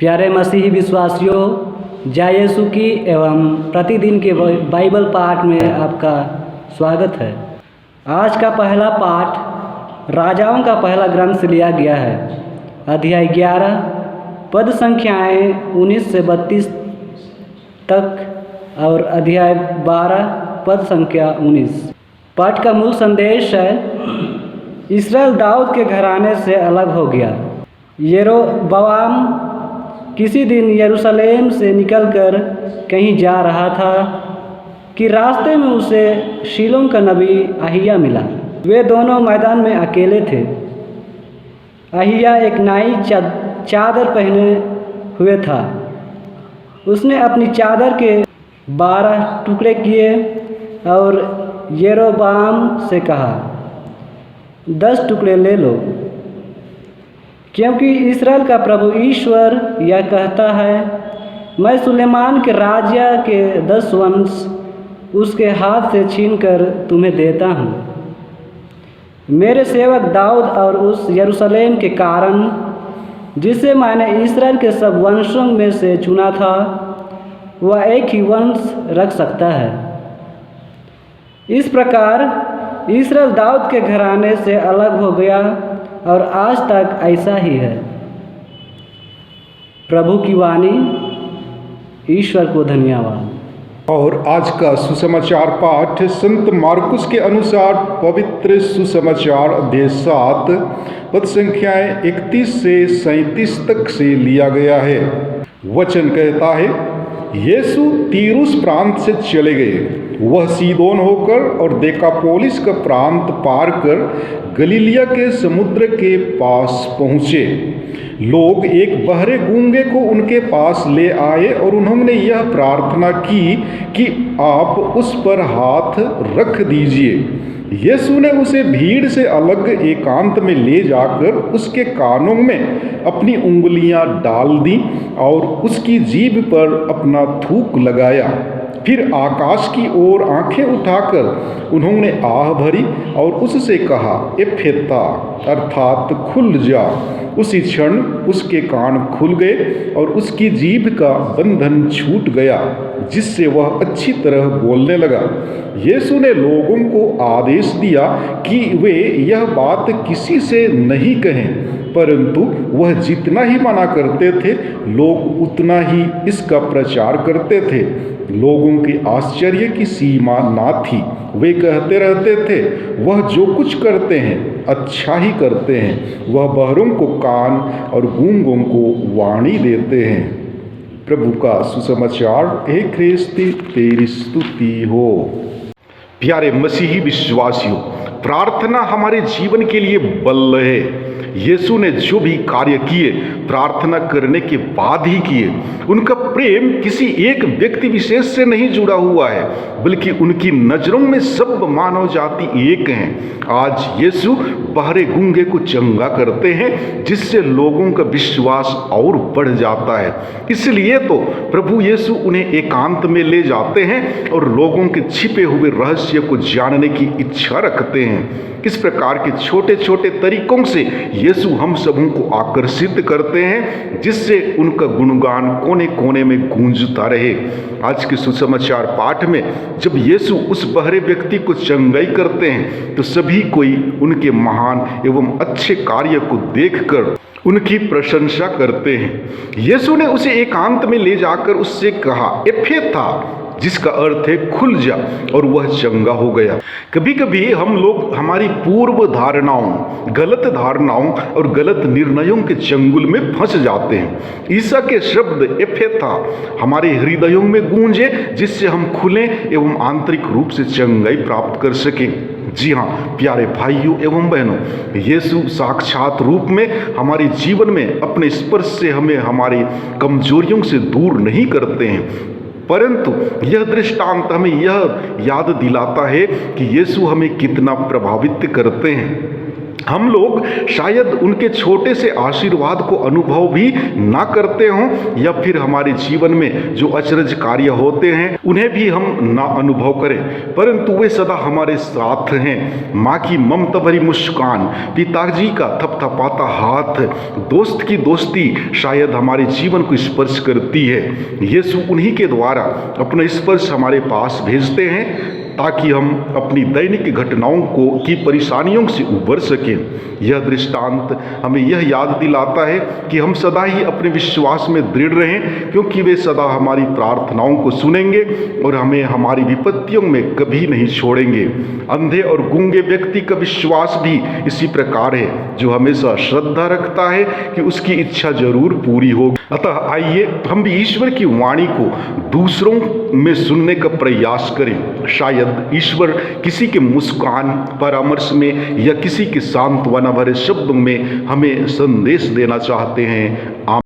प्यारे मसीही विश्वासियों, जय यीशु की एवं प्रतिदिन के बाइबल पाठ में आपका स्वागत है। आज का पहला पाठ राजाओं का पहला ग्रंथ से लिया गया है। अध्याय 11 पद संख्याएँ 19 से 32 तक और अध्याय 12 पद संख्या 19। पाठ का मूल संदेश है, इस्राएल दाऊद के घराने से अलग हो गया। यरोबोआम किसी दिन यरूशलेम से निकलकर कहीं जा रहा था कि रास्ते में उसे शीलोम का नबी अहिय्याह मिला। वे दोनों मैदान में अकेले थे। अहिय्याह एक नई चादर पहने हुए था। उसने अपनी चादर के 12 टुकड़े किए और यरोबोआम से कहा, 10 टुकड़े ले लो, क्योंकि इस्राएल का प्रभु ईश्वर यह कहता है, मैं सुलेमान के राज्य के 10 वंश उसके हाथ से छीनकर तुम्हें देता हूँ। मेरे सेवक दाऊद और उस यरूशलेम के कारण, जिसे मैंने इस्राएल के सब वंशों में से चुना था, वह एक ही वंश रख सकता है। इस प्रकार इस्राएल दाऊद के घराने से अलग हो गया और आज तक ऐसा ही है। प्रभु की वाणी। ईश्वर को धन्यवाद। और आज का सुसमाचार पाठ संत मार्कुस के अनुसार पवित्र सुसमाचार अध्याय 7 पद संख्याएं 31 से 37 तक से लिया गया है। वचन कहता है, यीशु तीरुस प्रांत से चले गए। वह सीदोन होकर और देकापोलिस का प्रांत पार कर गलीलिया के समुद्र के पास पहुँचे। लोग एक बहरे गूंगे को उनके पास ले आए और उन्होंने यह प्रार्थना की कि आप उस पर हाथ रख दीजिए। यीशु ने उसे भीड़ से अलग एकांत में ले जाकर उसके कानों में अपनी उंगलियां डाल दी और उसकी जीभ पर अपना थूक लगाया। फिर आकाश की ओर आंखें उठाकर उन्होंने आह भरी और उससे कहा, एफेता, अर्थात खुल जा। उसी क्षण उसके कान खुल गए और उसकी जीभ का बंधन छूट गया, जिससे वह अच्छी तरह बोलने लगा। यीशु ने लोगों को आदेश दिया कि वे यह बात किसी से नहीं कहें, परंतु वह जितना ही मना करते थे, लोग उतना ही इसका प्रचार करते थे। लोगों के आश्चर्य की सीमा ना थी। वे कहते रहते थे, वह जो कुछ करते हैं अच्छा ही करते हैं। वह बहरों को कान और गूंगों को वाणी देते हैं। प्रभु का सुसमाचार। हे ख्रिस्ती, तेरी स्तुति हो। प्यारे मसीही विश्वासियों, प्रार्थना हमारे जीवन के लिए बल है। यीशु ने जो भी कार्य किए प्रार्थना करने के बाद ही किए। उनका प्रेम किसी एक व्यक्ति विशेष से नहीं जुड़ा हुआ है, बल्कि उनकी नज़रों में सब मानव जाति एक हैं। आज यीशु बहरे गूंगे को चंगा करते हैं, जिससे लोगों का विश्वास और बढ़ जाता है। इसलिए तो प्रभु यीशु उन्हें एकांत में ले जाते हैं और लोगों के छिपे हुए रहस्य को जानने की इच्छा रखते हैं। इस प्रकार के छोटे छोटे तरीकों से यीशु हम सबों को आकर्षित करते हैं, जिससे उनका गुणगान कोने कोने में गूंजता रहे। आज के सुसमाचार पाठ में जब यीशु उस बहरे व्यक्ति को चंगाई करते हैं, तो सभी कोई उनके महान एवं अच्छे कार्य को देखकर उनकी प्रशंसा करते हैं। यीशु ने उसे एकांत में ले जाकर उससे कहा, एफेता, जिसका अर्थ है खुल जा, और वह चंगा हो गया। कभी कभी हम लोग हमारी पूर्व धारणाओं, गलत धारणाओं और गलत निर्णयों के चंगुल में फंस जाते हैं। ईसा के शब्द एफेता हमारे हृदयों में गूंजे, जिससे हम खुलें एवं आंतरिक रूप से चंगाई प्राप्त कर सकें। जी हाँ प्यारे भाइयों एवं बहनों, यीशु साक्षात रूप में हमारे जीवन में अपने स्पर्श से हमें हमारी कमजोरियों से दूर नहीं करते हैं, परंतु यह दृष्टांत हमें यह याद दिलाता है कि यीशु हमें कितना प्रभावित करते हैं। हम लोग शायद उनके छोटे से आशीर्वाद को अनुभव भी ना करते हों, या फिर हमारे जीवन में जो अचरज कार्य होते हैं उन्हें भी हम ना अनुभव करें, परंतु वे सदा हमारे साथ हैं। माँ की ममता भरी मुस्कान, पिताजी का थपथपाता हाथ, दोस्त की दोस्ती शायद हमारे जीवन को स्पर्श करती है। यीशु उन्हीं के द्वारा अपना स्पर्श हमारे पास भेजते हैं ताकि हम अपनी दैनिक घटनाओं की परेशानियों से उबर सकें। यह दृष्टांत हमें यह याद दिलाता है कि हम सदा ही अपने विश्वास में दृढ़ रहें, क्योंकि वे सदा हमारी प्रार्थनाओं को सुनेंगे और हमें हमारी विपत्तियों में कभी नहीं छोड़ेंगे। अंधे और गूंगे व्यक्ति का विश्वास भी इसी प्रकार है, जो हमेशा श्रद्धा रखता है कि उसकी इच्छा जरूर पूरी होगी। अतः आइए हम भी ईश्वर की वाणी को दूसरों में सुनने का प्रयास करें। शायद ईश्वर किसी के मुस्कान, परामर्श में या किसी के सांत्वना भरे शब्दों में हमें संदेश देना चाहते हैं।